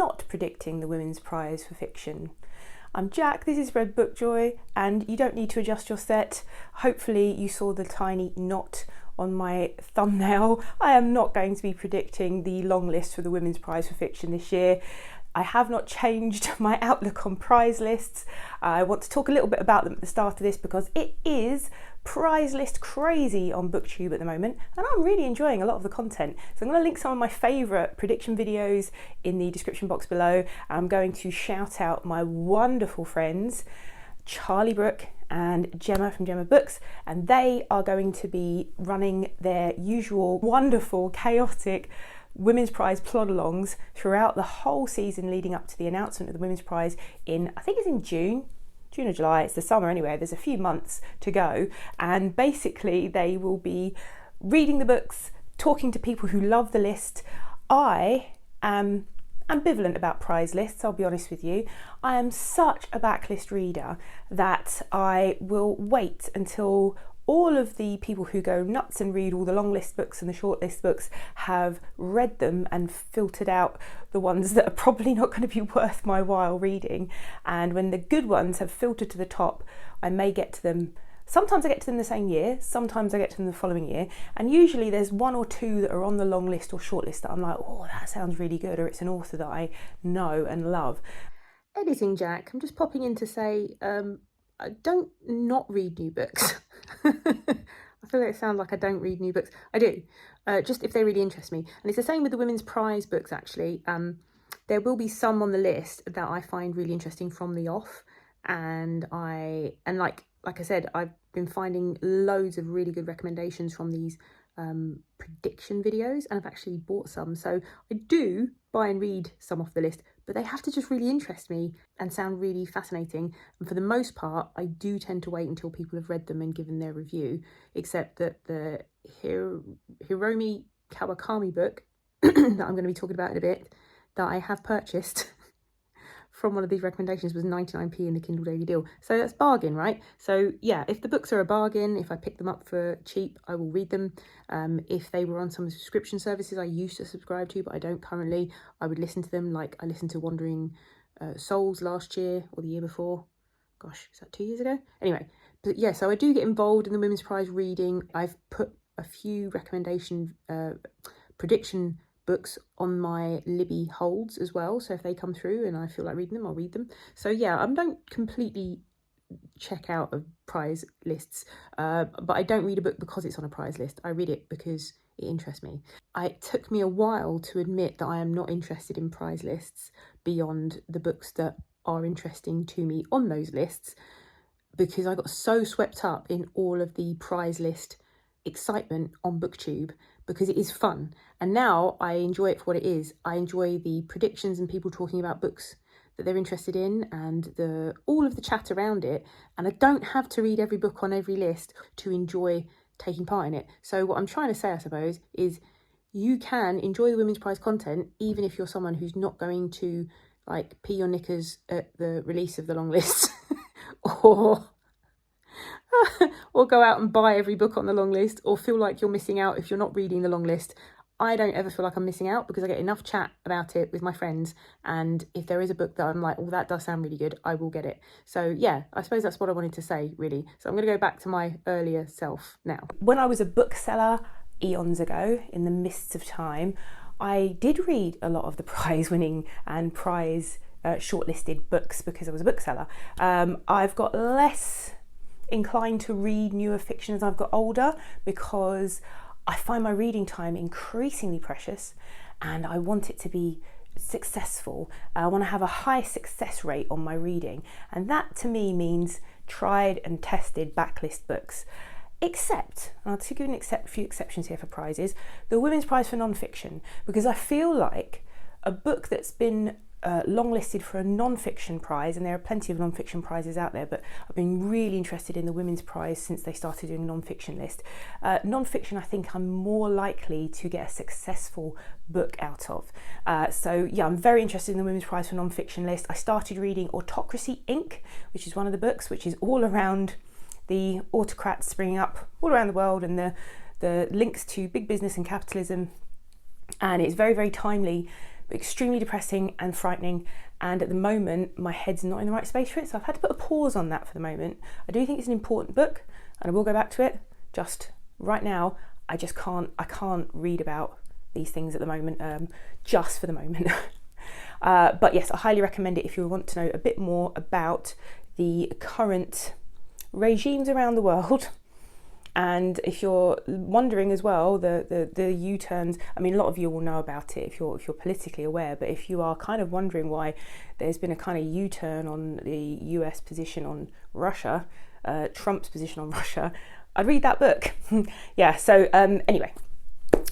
not predicting the Women's Prize for Fiction. I'm Jack, this is Red Book Joy, and you don't need to adjust your set. Hopefully you saw the tiny knot on my thumbnail. I am not going to be predicting the long list for the Women's Prize for Fiction this year. I have not changed my outlook on prize lists. I want to talk a little bit about them at the start of this because it is prize list crazy on Booktube at the moment, and I'm really enjoying a lot of the content. So I'm going to link some of my favourite prediction videos in the description box below. I'm going to shout out my wonderful friends Charlie Brooke and Gemma from Gemma Books, and they are going to be running their usual wonderful, chaotic Women's Prize plod-alongs throughout the whole season leading up to the announcement of the Women's Prize in, I think it's in June or July, it's the summer anyway, there's a few months to go, and basically they will be reading the books, talking to people who love the list. I am ambivalent about prize lists, I'll be honest with you. I am such a backlist reader that I will wait until all of the people who go nuts and read all the long list books and the short list books have read them and filtered out the ones that are probably not going to be worth my while reading. And when the good ones have filtered to the top, I may get to them. Sometimes I get to them the same year, sometimes I get to them the following year, and usually there's one or two that are on the long list or short list that I'm like, oh, that sounds really good, or it's an author that I know and love. Editing Jack, I'm just popping in to say, I don't not read new books. I feel like it sounds like I don't read new books. I do, just if they really interest me. And it's the same with the Women's Prize books, actually. There will be some on the list that I find really interesting from the off. And like I said, I've been finding loads of really good recommendations from these prediction videos, and I've actually bought some. So I do buy and read some off the list, but they have to just really interest me and sound really fascinating. And for the most part, I do tend to wait until people have read them and given their review, except that the Hiromi Kawakami book that I'm going to be talking about in a bit, that I have purchased from one of these recommendations, was 99p in the Kindle Daily Deal. So that's bargain, right? So yeah, if the books are a bargain, if I pick them up for cheap, I will read them. If they were on some subscription services I used to subscribe to, but I don't currently, I would listen to them. Like I listened to Wandering Souls last year or the year before. Gosh, is that 2 years ago? Anyway, but yeah, so I do get involved in the Women's Prize reading. I've put a few recommendation prediction books on my Libby holds as well, so if they come through and I feel like reading them, I'll read them. So yeah, I don't completely check out of prize lists, but I don't read a book because it's on a prize list. I read it because it interests me. It took me a while to admit that I am not interested in prize lists beyond the books that are interesting to me on those lists, because I got so swept up in all of the prize list excitement on Booktube, because it is fun. And now I enjoy it for what it is. I enjoy the predictions and people talking about books that they're interested in and all of the chat around it. And I don't have to read every book on every list to enjoy taking part in it. So what I'm trying to say, I suppose, is you can enjoy the Women's Prize content even if you're someone who's not going to like pee your knickers at the release of the long list or go out and buy every book on the long list, or feel like you're missing out if you're not reading the long list. I don't ever feel like I'm missing out because I get enough chat about it with my friends, and if there is a book that I'm like, oh, that does sound really good, I will get it. So yeah, I suppose that's what I wanted to say, really. So I'm going to go back to my earlier self now. When I was a bookseller eons ago, in the mists of time, I did read a lot of the prize-winning and prize shortlisted books because I was a bookseller. I've got less inclined to read newer fiction as I've got older, because I find my reading time increasingly precious and I want it to be successful. I want to have a high success rate on my reading, and that to me means tried and tested backlist books. Except, and I'll give you a few exceptions here for prizes, the Women's Prize for Non-Fiction, because I feel like a book that's been longlisted for a non-fiction prize, and there are plenty of non-fiction prizes out there, but I've been really interested in the Women's Prize since they started doing a non-fiction list. Non-fiction, I think I'm more likely to get a successful book out of. So yeah, I'm very interested in the Women's Prize for non-fiction list. I started reading Autocracy Inc., which is one of the books which is all around the autocrats springing up all around the world and the links to big business and capitalism, and it's very, very timely extremely depressing and frightening, and at the moment my head's not in the right space for it, so I've had to put a pause on that for the moment. I do think it's an important book and I will go back to it. Just right now I can't read about these things at the moment, just for the moment. But yes, I highly recommend it if you want to know a bit more about the current regimes around the world. And if you're wondering as well, the U-turns, I mean, a lot of you will know about it if you're politically aware, but if you are kind of wondering why there's been a kind of U-turn on the US position on Russia, Trump's position on Russia, I'd read that book. Yeah, so anyway,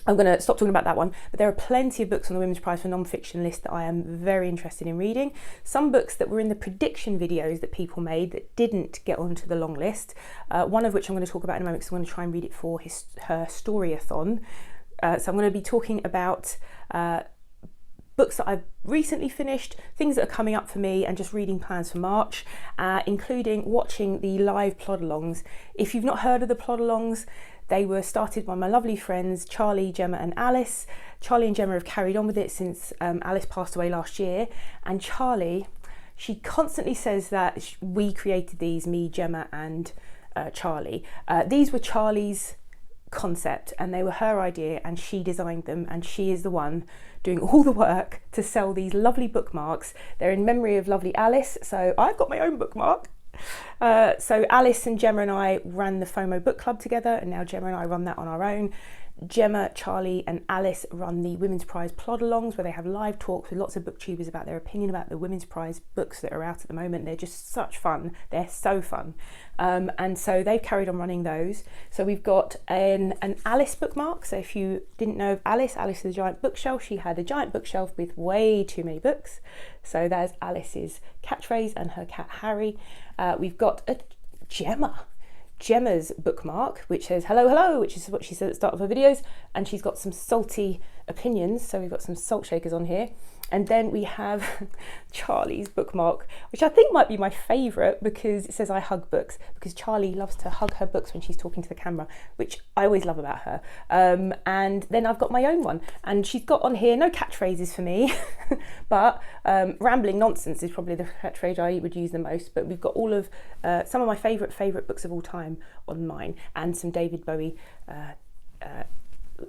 I'm going to stop talking about that one, but there are plenty of books on the Women's Prize for Non-Fiction list that I am very interested in reading. Some books that were in the prediction videos that people made that didn't get onto the long list, one of which I'm going to talk about in a moment because I'm going to try and read it for her storyathon. So I'm going to be talking about books that I've recently finished, things that are coming up for me, and just reading plans for March, including watching the live plod-alongs. If you've not heard of the plod-alongs, they were started by my lovely friends Charlie, Gemma and Alice. Charlie and Gemma have carried on with it since Alice passed away last year, and Charlie, she constantly says that we created these, me, Gemma and Charlie. These were Charlie's concept and they were her idea, and she designed them, and she is the one doing all the work to sell these lovely bookmarks. They're in memory of lovely Alice, so I've got my own bookmark. So Alice and Gemma and I ran the FOMO book club together, and now Gemma and I run that on our own. Gemma, Charlie and Alice run the Women's Prize plod-alongs, where they have live talks with lots of booktubers about their opinion about the Women's Prize books that are out at the moment. They're just such fun. They're so fun. And so they've carried on running those. So we've got an Alice bookmark. So if you didn't know of Alice, Alice is a giant bookshelf. She had a giant bookshelf with way too many books. So there's Alice's catchphrase and her cat Harry. We've got a Gemma's bookmark, which says hello hello, which is what she said at the start of her videos, and she's got some salty opinions, so we've got some salt shakers on here. And then we have Charlie's bookmark, which I think might be my favourite because it says I hug books, because Charlie loves to hug her books when she's talking to the camera, which I always love about her. And then I've got my own one, and she's got on here no catchphrases for me, but rambling nonsense is probably the catchphrase I would use the most. But we've got all of some of my favourite books of all time on mine, and some David Bowie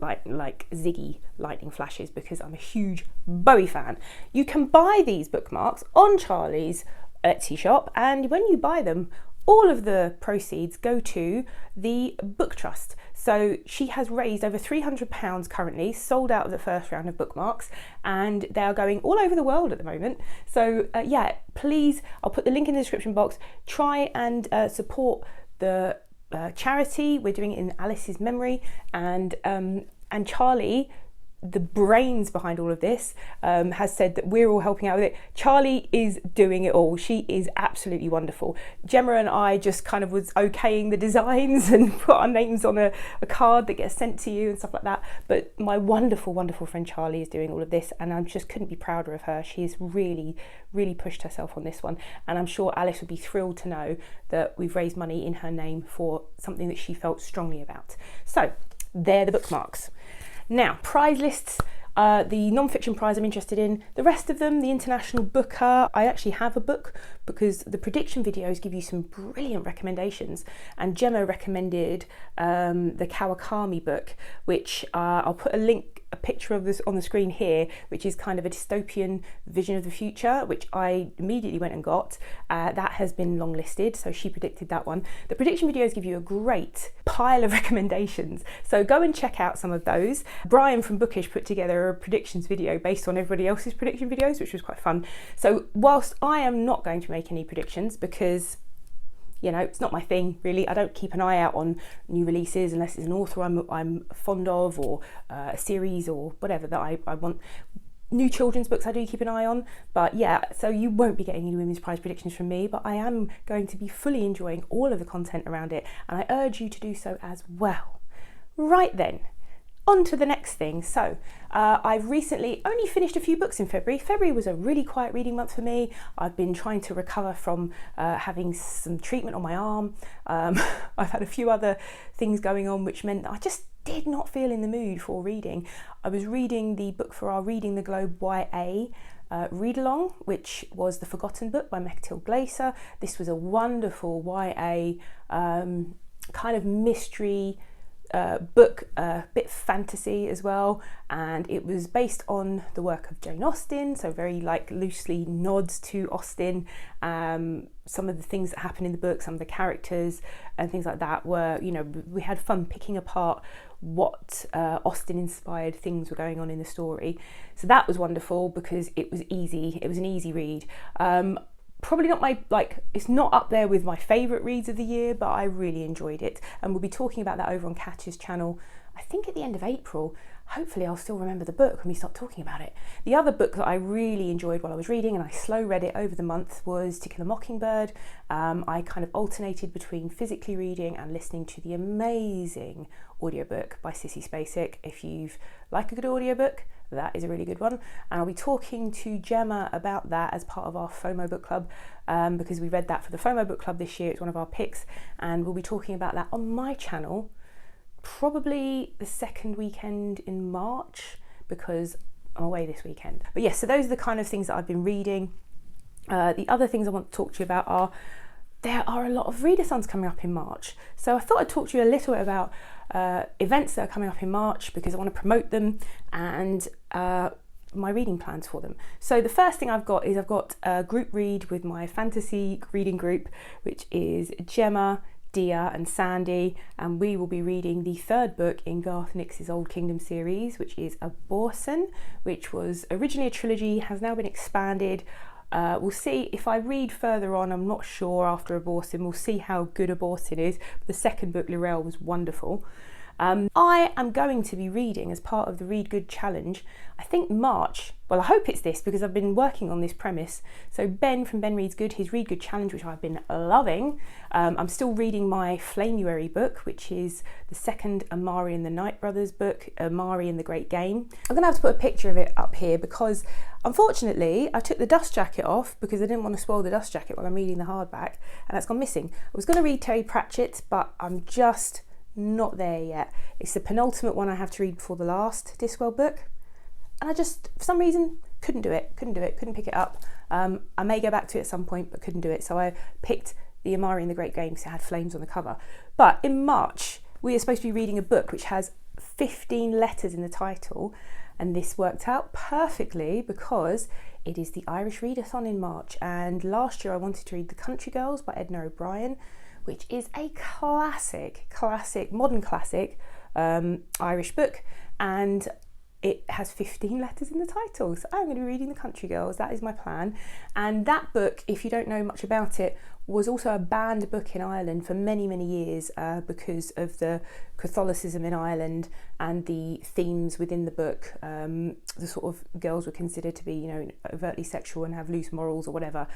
like Ziggy lightning flashes, because I'm a huge Bowie fan. You can buy these bookmarks on Charlie's Etsy shop, and when you buy them, all of the proceeds go to the Book Trust. So she has raised over £300 currently, sold out of the first round of bookmarks, and they are going all over the world at the moment. So yeah, please, I'll put the link in the description box. Try and support the charity. We're doing it in Alice's memory, and Charlie, the brains behind all of this, has said that we're all helping out with it. Charlie is doing it all. She is absolutely wonderful. Gemma and I just kind of was okaying the designs and put our names on a card that gets sent to you and stuff like that. But my wonderful, wonderful friend Charlie is doing all of this, and I just couldn't be prouder of her. She's really, really pushed herself on this one, and I'm sure Alice would be thrilled to know that we've raised money in her name for something that she felt strongly about. So they're the bookmarks. Now, prize lists, the non-fiction prize I'm interested in. The rest of them, the International Booker, I actually have a book because the prediction videos give you some brilliant recommendations, and Gemma recommended the Kawakami book, which I'll put a picture of this on the screen here, which is kind of a dystopian vision of the future, which I immediately went and got. That has been long listed, so she predicted that one. The prediction videos give you a great pile of recommendations, so go and check out some of those. Brian from Bookish put together a predictions video based on everybody else's prediction videos, which was quite fun. So whilst I am not going to make any predictions because, you know, it's not my thing really. I don't keep an eye out on new releases unless it's an author I'm fond of, or a series or whatever that I want. New children's books I do keep an eye on, but yeah, so you won't be getting any Women's Prize predictions from me, but I am going to be fully enjoying all of the content around it, and I urge you to do so as well. Right then, on to the next thing. So I've recently only finished a few books in February. February was a really quiet reading month for me. I've been trying to recover from having some treatment on my arm. I've had a few other things going on, which meant that I just did not feel in the mood for reading. I was reading the book for our Reading the Globe YA read along, which was The Forgotten Book by Mechtil Glaser. This was a wonderful YA kind of mystery book, a bit fantasy as well, and it was based on the work of Jane Austen, so very like loosely nods to Austen. Some of the things that happen in the book, some of the characters and things like that were, you know, we had fun picking apart what Austen inspired things were going on in the story. So that was wonderful because it was easy. It was an easy read. Probably not it's not up there with my favourite reads of the year, but I really enjoyed it. And we'll be talking about that over on Katja's channel, I think at the end of April. Hopefully I'll still remember the book when we start talking about it. The other book that I really enjoyed while I was reading, and I slow read it over the month, was To Kill a Mockingbird. I kind of alternated between physically reading and listening to the amazing audiobook by Sissy Spacek. If you like a good audiobook, that is a really good one. And I'll be talking to Gemma about that as part of our FOMO book club, because we read that for the FOMO book club this year. It's one of our picks, and we'll be talking about that on my channel probably the second weekend in March, because I'm away this weekend. But yes, so those are the kind of things that I've been reading. The other things I want to talk to you about are, there are a lot of readathons coming up in March. So I thought I'd talk to you a little bit about events that are coming up in March, because I want to promote them and my reading plans for them. So the first thing I've got a group read with my fantasy reading group, which is Gemma, Dia and Sandy, and we will be reading the third book in Garth Nix's Old Kingdom series, which is Aborson, which was originally a trilogy, has now been expanded. We'll see if I read further on, I'm not sure after Aborson, we'll see how good Aborson is. But the second book, Lirel, was wonderful. I am going to be reading as part of the Read Good Challenge, I think March, well I hope it's this because I've been working on this premise. So Ben from Ben Reads Good, his Read Good Challenge, which I've been loving. I'm still reading my Flamuary book, which is the second Amari and the Knight Brothers book, Amari and the Great Game. I'm going to have to put a picture of it up here because unfortunately I took the dust jacket off because I didn't want to spoil the dust jacket while I'm reading the hardback, and that's gone missing. I was going to read Terry Pratchett's, but I'm just not there yet. It's the penultimate one I have to read before the last Discworld book, and I just, for some reason, couldn't pick it up. I may go back to it at some point, but couldn't do it. So I picked the Amari and the Great Game because it had flames on the cover. But in March, we are supposed to be reading a book which has 15 letters in the title, and this worked out perfectly because it is the Irish Readathon in March. And last year I wanted to read The Country Girls by Edna O'Brien, which is a modern classic Irish book, and it has 15 letters in the title. So I'm going to be reading The Country Girls, that is my plan. And that book, if you don't know much about it, was also a banned book in Ireland for many, many years because of the Catholicism in Ireland and the themes within the book. The sort of girls were considered to be, you know, overtly sexual and have loose morals or whatever.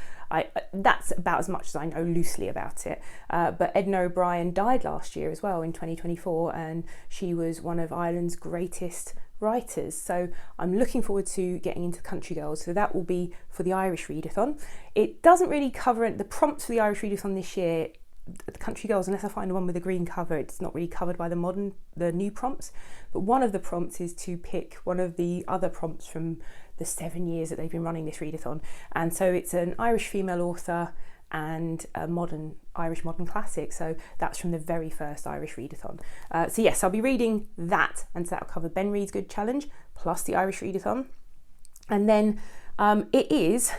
That's about as much as I know loosely about it. But Edna O'Brien died last year as well in 2024, and she was one of Ireland's greatest writers. So I'm looking forward to getting into Country Girls. So that will be for the Irish Readathon. It doesn't really cover the prompts for the Irish Readathon this year. The Country Girls, unless I find one with a green cover, it's not really covered by the new prompts. But one of the prompts is to pick one of the other prompts from the 7 years that they've been running this readathon. And so it's an Irish female author and a Irish modern classic. So that's from the very first Irish Readathon. So yes, I'll be reading that, and so that'll cover Ben Reads Good Challenge plus the Irish Readathon. And then it is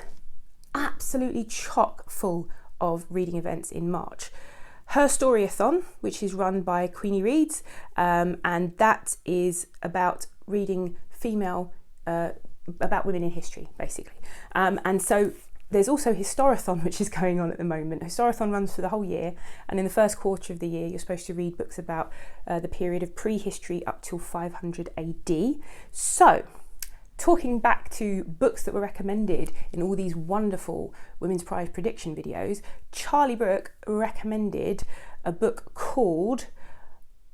absolutely chock full of reading events in March. Her Storyathon, which is run by Queenie Reads, and that is about reading about women in history, basically. And so there's also Historathon, which is going on at the moment. Historathon runs for the whole year, and in the first quarter of the year you're supposed to read books about the period of prehistory up till 500 AD. So, talking back to books that were recommended in all these wonderful Women's Prize prediction videos, Charlie Brooke recommended a book called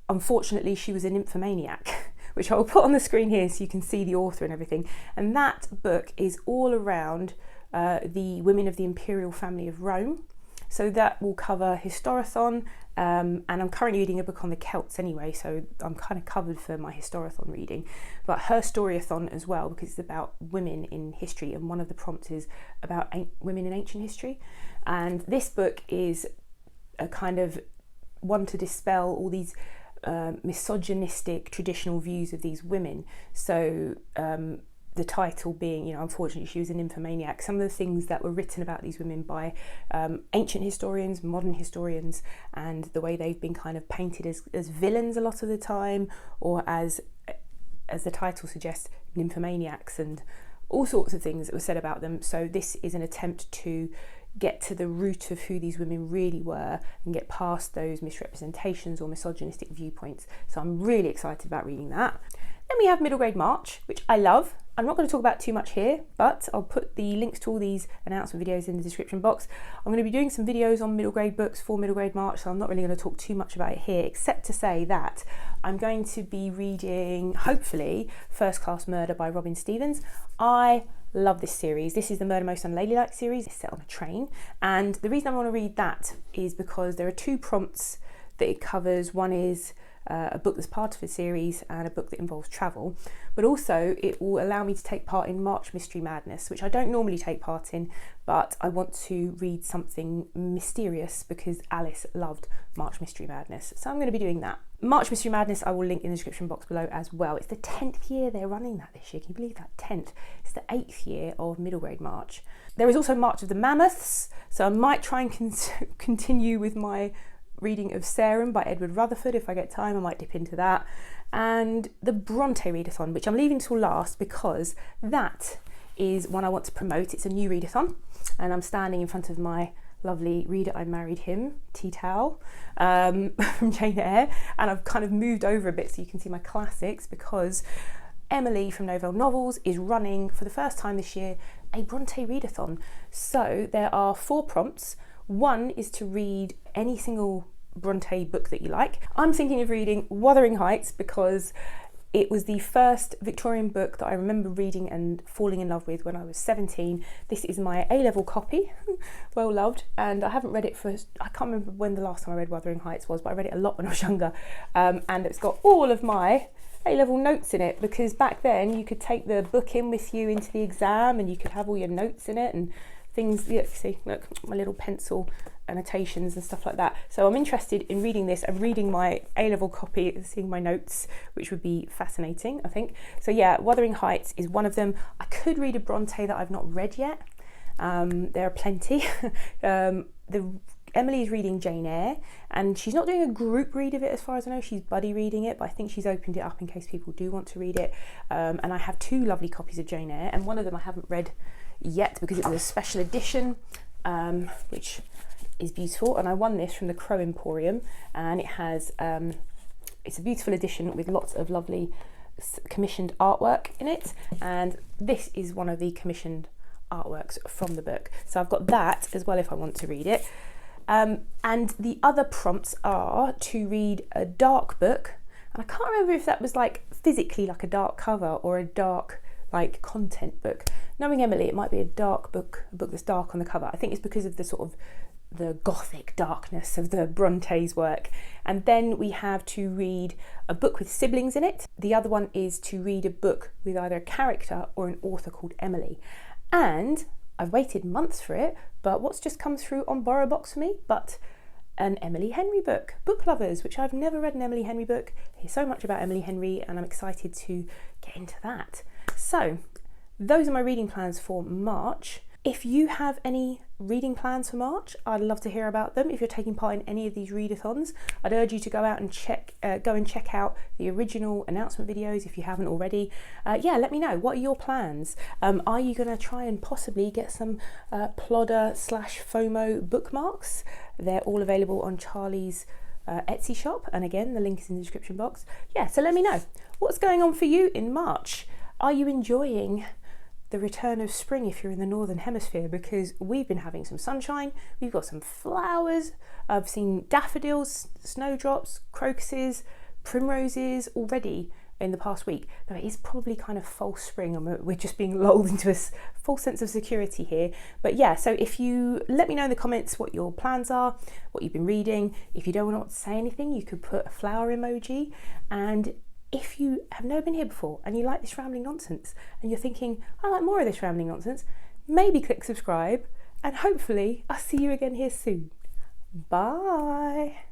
Unfortunately She Was a Nymphomaniac, which I'll put on the screen here so you can see the author and everything. And that book is all around the women of the imperial family of Rome, So that will cover Historathon, and I'm currently reading a book on the Celts anyway, so I'm kind of covered for my Historathon reading, but her Storyathon as well, because it's about women in history, and one of the prompts is about women in ancient history. And this book is a kind of one to dispel all these misogynistic traditional views of these women. So the title being, you know, unfortunately she was an nymphomaniac. Some of the things that were written about these women by ancient historians, modern historians, and the way they've been kind of painted as villains a lot of the time, or as the title suggests, nymphomaniacs, and all sorts of things that were said about them. So this is an attempt to get to the root of who these women really were and get past those misrepresentations or misogynistic viewpoints. So I'm really excited about reading that. Then we have Middle Grade March, which I love. I'm not going to talk about too much here, but I'll put the links to all these announcement videos in the description box. I'm going to be doing some videos on middle grade books for Middle Grade March, so I'm not really going to talk too much about it here, except to say that I'm going to be reading, hopefully, First Class Murder by Robin Stevens. I love this series. This is the Murder Most Unladylike series. It's set on a train, and the reason I want to read that is because there are two prompts that it covers. One is a book that's part of a series and a book that involves travel, but also it will allow me to take part in March Mystery Madness, which I don't normally take part in, but I want to read something mysterious because Alice loved March Mystery Madness, so I'm going to be doing that. March Mystery Madness I will link in the description box below as well. It's the 10th year they're running that this year. Can you believe that? 10th. It's the 8th year of Middle Grade March. There is also March of the Mammoths, so I might try and continue with my reading of Sarum by Edward Rutherford. If I get time, I might dip into that. And the Bronte Readathon, which I'm leaving till last because that is one I want to promote. It's a new readathon, and I'm standing in front of my lovely Reader I Married Him tea towel from Jane Eyre, and I've kind of moved over a bit so you can see my classics, because Emily from Novell Novels is running for the first time this year a Bronte Readathon. So there are 4 prompts. One is to read any single Bronte book that you like. I'm thinking of reading Wuthering Heights because it was the first Victorian book that I remember reading and falling in love with when I was 17. This is my A-level copy, well loved, and I haven't read it for, I can't remember when the last time I read Wuthering Heights was, but I read it a lot when I was younger, and it's got all of my A-level notes in it, because back then you could take the book in with you into the exam and you could have all your notes in it and things. Yeah, see, look, my little pencil annotations and stuff like that. So I'm interested in reading this and reading my A-level copy and seeing my notes, which would be fascinating, I think. So yeah, Wuthering Heights is one of them. I could read a Bronte that I've not read yet. There are plenty. Emily is reading Jane Eyre, and she's not doing a group read of it as far as I know. She's buddy reading it, but I think she's opened it up in case people do want to read it. And I have 2 lovely copies of Jane Eyre, and one of them I haven't read yet because it was a special edition, which is beautiful, and I won this from the Crow Emporium, and it has it's a beautiful edition with lots of lovely commissioned artwork in it, and this is one of the commissioned artworks from the book, so I've got that as well if I want to read it. And the other prompts are to read a dark book, and I can't remember if that was like physically like a dark cover or a dark like content book. Knowing Emily, it might be a dark book, a book that's dark on the cover. I think it's because of the sort of the gothic darkness of the Bronte's work. And then we have to read a book with siblings in it. The other one is to read a book with either a character or an author called Emily. And I've waited months for it, but what's just come through on Borrow Box for me but an Emily Henry book, Book Lovers, which I've never read an Emily Henry book. I hear so much about Emily Henry and I'm excited to get into that. So those are my reading plans for March. If you have any reading plans for March, I'd love to hear about them. If you're taking part in any of these readathons, I'd urge you to go out and check out the original announcement videos if you haven't already. Yeah, let me know. What are your plans? Are you going to try and possibly get some Plodder/FOMO bookmarks? They're all available on Charlie's Etsy shop, and again, the link is in the description box. Yeah, so let me know. What's going on for you in March? Are you enjoying the return of spring if you're in the northern hemisphere? Because we've been having some sunshine, we've got some flowers, I've seen daffodils, snowdrops, crocuses, primroses already in the past week. Though it is probably kind of false spring and we're just being lulled into a false sense of security here. But yeah, so if you let me know in the comments what your plans are, what you've been reading. If you don't want to say anything, you could put a flower emoji. And if you have never been here before and you like this rambling nonsense and you're thinking, I like more of this rambling nonsense, maybe click subscribe, and hopefully I'll see you again here soon. Bye.